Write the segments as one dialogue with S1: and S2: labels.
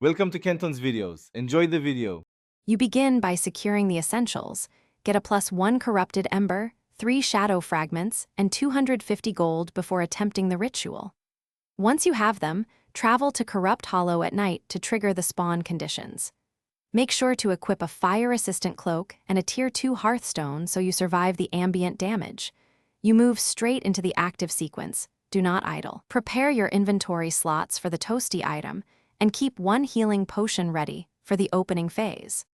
S1: Welcome to Kenton's videos. Enjoy the video.
S2: You begin by securing the essentials. Get a +1 corrupted ember, 3 shadow fragments, and 250 gold before attempting the ritual. Once you have them, travel to Corrupt Hollow at night to trigger the spawn conditions. Make sure to equip a fire-resistant cloak and a Tier 2 hearthstone so you survive the ambient damage. You move straight into the active sequence. Do not idle. Prepare your inventory slots for the Toasty item, and keep 1 healing potion ready for the opening phase.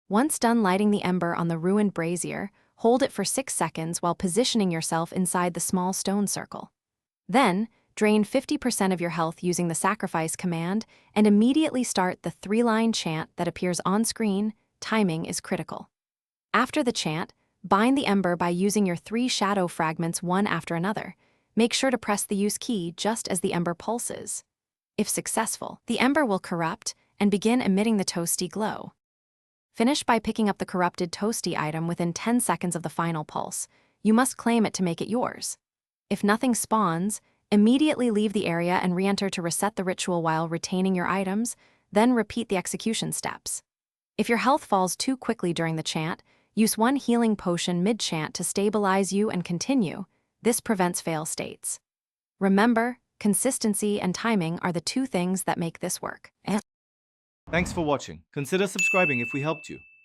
S2: Once done lighting the ember on the ruined brazier, hold it for 6 seconds while positioning yourself inside the small stone circle. Then, drain 50% of your health using the sacrifice command and immediately start the 3-line chant that appears on screen. Timing is critical. After the chant, bind the ember by using your 3 shadow fragments one after another. Make sure to press the use key just as the ember pulses. If successful, the ember will corrupt and begin emitting the toasty glow. Finish by picking up the corrupted toasty item within 10 seconds of the final pulse. You must claim it to make it yours. If nothing spawns, immediately leave the area and re-enter to reset the ritual while retaining your items, then repeat the execution steps. If your health falls too quickly during the chant, use 1 healing potion mid-chant to stabilize you and continue. This prevents fail states. Remember, consistency and timing are the 2 things that make this work.
S1: Thanks for watching. Consider subscribing if we helped you.